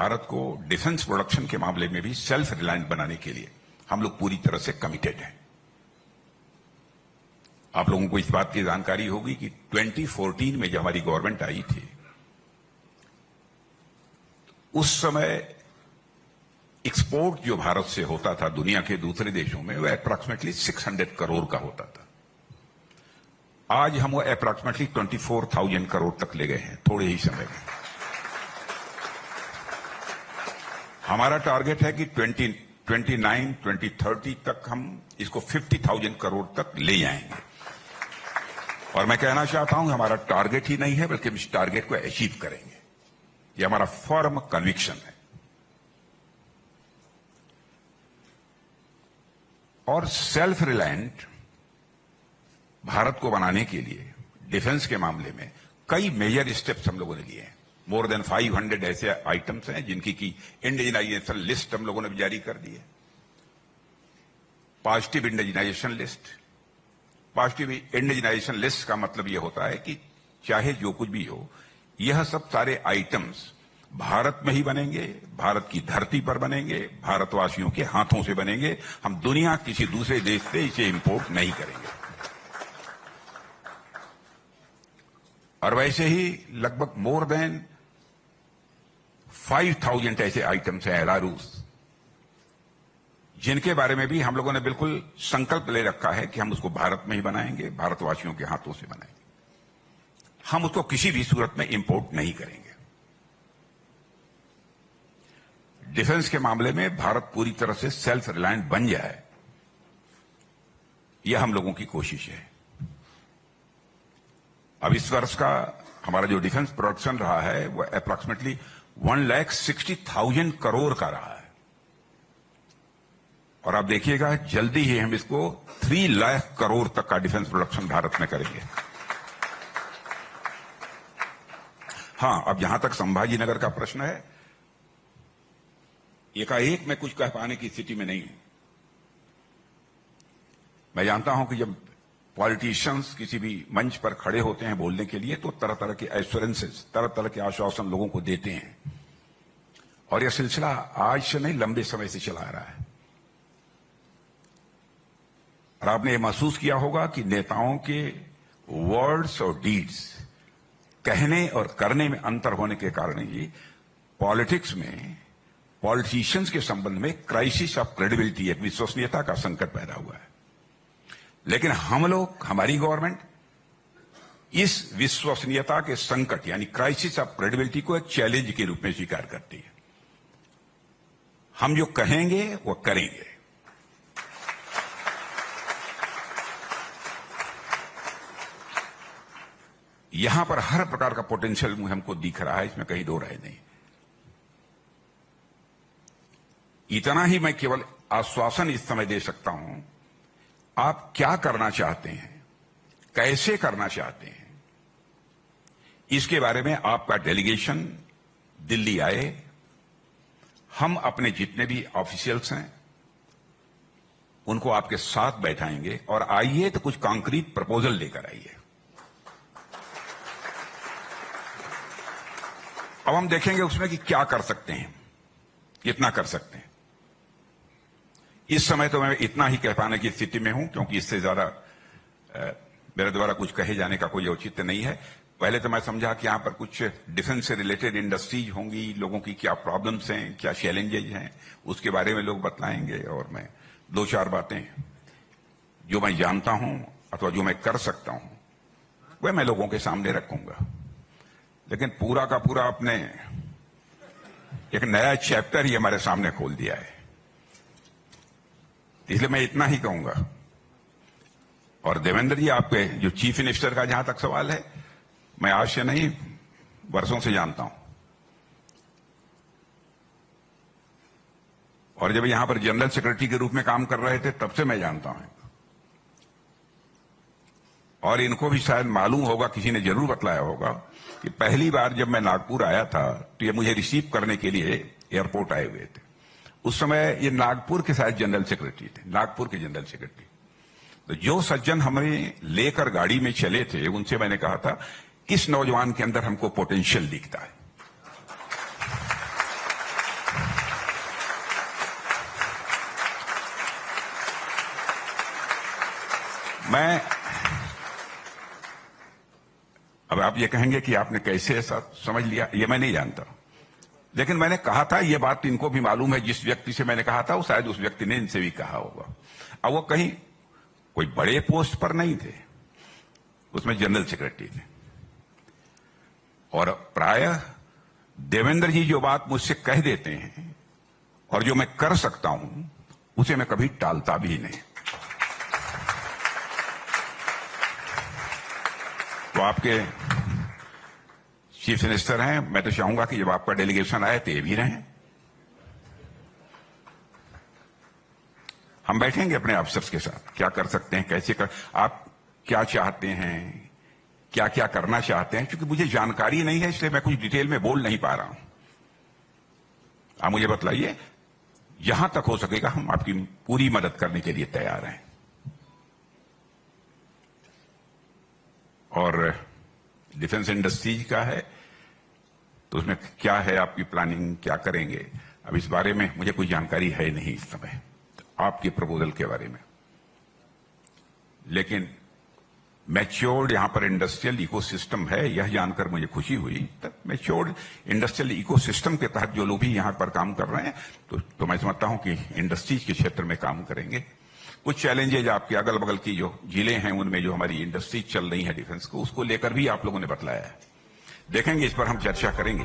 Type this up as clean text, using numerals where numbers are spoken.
भारत को defence production के मामले में भी सेल्फ रिलायंट बनाने के लिए हम लोग पूरी तरह से कमिटेड हैं। आप लोगों को इस बात की जानकारी होगी कि 2014 में जब हमारी गवर्नमेंट आई थी, उस समय एक्सपोर्ट जो भारत से होता था दुनिया के दूसरे देशों में, वह अप्रॉक्सीमेटली 600 करोड़ का होता था। आज हम वो अप्रॉक्सीमेटली 24,000 करोड़ तक ले गए हैं थोड़े ही समय में। हमारा टारगेट है कि 2029-2030 तक हम इसको 50,000 करोड़ तक ले जाएंगे। और मैं कहना चाहता हूं हमारा टारगेट ही नहीं है, बल्कि हम इस टारगेट को अचीव करेंगे। ये हमारा फर्म कन्विक्शन है। और सेल्फ रिलायंट भारत को बनाने के लिए डिफेंस के मामले में कई मेजर स्टेप्स हम लोगों ने लिए हैं। मोर देन 500 ऐसे आइटम्स हैं जिनकी की इंडिजिनाइजेशन लिस्ट हम लोगों ने जारी कर दी है। Positive indigenisation list. Positive indigenisation list का मतलब यह होता है कि चाहे जो कुछ भी हो, यह सब सारे आइटम्स भारत में ही बनेंगे, भारत की धरती पर बनेंगे, भारतवासियों के हाथों से बनेंगे। हम दुनिया किसी दूसरे देश से इसे इंपोर्ट नहीं करेंगे। और वैसे ही लगभग मोर देन 5,000 ऐसे आइटम्स हैं एलारूस, जिनके बारे में भी हम लोगों ने बिल्कुल संकल्प ले रखा है कि हम उसको भारत में ही बनाएंगे, भारतवासियों के हाथों से बनाएंगे। हम उसको किसी भी सूरत में इंपोर्ट नहीं करेंगे। डिफेंस के मामले में भारत पूरी तरह से सेल्फ रिलायंट बन जाए, यह हम लोगों की कोशिश है। अब इस वर्ष का हमारा जो डिफेंस प्रोडक्शन रहा है वह अप्रॉक्सीमेटली 1,60,000 करोड़ का रहा है। और आप देखिएगा जल्दी ही हम इसको 3 लाख करोड़ तक का डिफेंस प्रोडक्शन भारत में करेंगे। हां, अब जहां तक संभाजी नगर का प्रश्न है, एकाएक मैं कुछ कह पाने की स्थिति में नहीं हूं। मैं जानता हूं कि जब पॉलिटिशियंस किसी भी मंच पर खड़े होते हैं बोलने के लिए, तो तरह तरह के एश्योरेंसेस, तरह तरह के आश्वासन लोगों को देते हैं। और यह सिलसिला आज से नहीं, लंबे समय से चला आ रहा है। और आपने ये महसूस किया होगा कि नेताओं के वर्ड्स और डीड्स, कहने और करने में अंतर होने के कारण ही पॉलिटिक्स में पॉलिटिशियंस के संबंध में क्राइसिस ऑफ क्रेडिबिलिटी, एक विश्वसनीयता का संकट पैदा हुआ है। लेकिन हम लोग, हमारी गवर्नमेंट इस विश्वसनीयता के संकट यानी क्राइसिस ऑफ क्रेडिबिलिटी को एक चैलेंज के रूप में स्वीकार करती है। हम जो कहेंगे वो करेंगे। यहां पर हर प्रकार का पोटेंशियल हमको दिख रहा है, इसमें कहीं दो राय नहीं। इतना ही मैं केवल आश्वासन इस समय दे सकता हूं, आप क्या करना चाहते हैं, कैसे करना चाहते हैं, इसके बारे में आपका डेलीगेशन दिल्ली आए। हम अपने जितने भी ऑफिशियल्स हैं उनको आपके साथ बैठाएंगे और आइए तो कुछ कॉन्क्रीट प्रपोजल लेकर आइए। अब हम देखेंगे उसमें कि क्या कर सकते हैं, कितना कर सकते हैं। इस समय तो मैं इतना ही कह पाने की स्थिति में हूं, क्योंकि इससे ज्यादा मेरे द्वारा कुछ कहे जाने का कोई औचित्य नहीं है। पहले तो मैं समझा कि यहां पर कुछ डिफेंस से रिलेटेड इंडस्ट्रीज होंगी, लोगों की क्या प्रॉब्लम्स हैं, क्या चैलेंजेज हैं, उसके बारे में लोग बतलाएंगे। और मैं 2-4 बातें जो मैं जानता हूं अथवा जो मैं कर सकता हूं वह मैं लोगों के सामने रखूंगा। लेकिन पूरा का पूरा आपने एक नया चैप्टर ही हमारे सामने खोल दिया है, इसलिए मैं इतना ही कहूंगा। और देवेंद्र जी, आपके जो चीफ मिनिस्टर का जहां तक सवाल है, मैं आज से नहीं वर्षों से जानता हूं। और जब यहां पर जनरल सेक्रेटरी के रूप में काम कर रहे थे तब से मैं जानता हूं। और इनको भी शायद मालूम होगा, किसी ने जरूर बतलाया होगा कि पहली बार जब मैं नागपुर आया था तो ये मुझे रिसीव करने के लिए एयरपोर्ट आए हुए थे। उस समय ये नागपुर के शायद जनरल सेक्रेटरी थे, नागपुर के जनरल सेक्रेटरी। तो जो सज्जन हमें लेकर गाड़ी में चले थे उनसे मैंने कहा था, किस नौजवान के अंदर हमको पोटेंशियल दिखता है। मैं अब आप ये कहेंगे कि आपने कैसे ऐसा समझ लिया, ये मैं नहीं जानता, लेकिन मैंने कहा था, ये बात इनको भी मालूम है, जिस व्यक्ति से मैंने कहा था वो शायद उस व्यक्ति ने इनसे भी कहा होगा। अब वो कहीं कोई बड़े पोस्ट पर नहीं थे, उसमें जनरल सेक्रेटरी थे, और प्रायः देवेंद्र जी जो बात मुझसे कह देते हैं और जो मैं कर सकता हूं उसे मैं कभी टालता भी नहीं। तो आपके चीफ मिनिस्टर हैं, मैं तो चाहूंगा कि जब आपका डेलीगेशन आए तो ये भी रहें। हम बैठेंगे अपने अफसर्स के साथ, क्या कर सकते हैं, कैसे कर, आप क्या चाहते हैं, क्या क्या करना चाहते हैं, क्योंकि मुझे जानकारी नहीं है इसलिए मैं कुछ डिटेल में बोल नहीं पा रहा हूं। आप मुझे बतलाइए, जहां तक हो सकेगा हम आपकी पूरी मदद करने के लिए तैयार हैं। और डिफेंस इंडस्ट्रीज का है तो उसमें क्या है आपकी प्लानिंग, क्या करेंगे, अब इस बारे में मुझे कोई जानकारी है नहीं इस समय आपके प्रपोजल के बारे में। लेकिन मैच्योर्ड यहां पर इंडस्ट्रियल इकोसिस्टम है, यह जानकर मुझे खुशी हुई। तब मैच्योर्ड इंडस्ट्रियल इकोसिस्टम के तहत जो लोग भी यहां पर काम कर रहे हैं तो मैं समझता हूं कि इंडस्ट्रीज के क्षेत्र में काम करेंगे। कुछ चैलेंजेज आपके अगल बगल की जो जिले हैं उनमें जो हमारी इंडस्ट्रीज चल रही है डिफेंस को, उसको लेकर भी आप लोगों ने बतलाया है। देखेंगे, इस पर हम चर्चा करेंगे।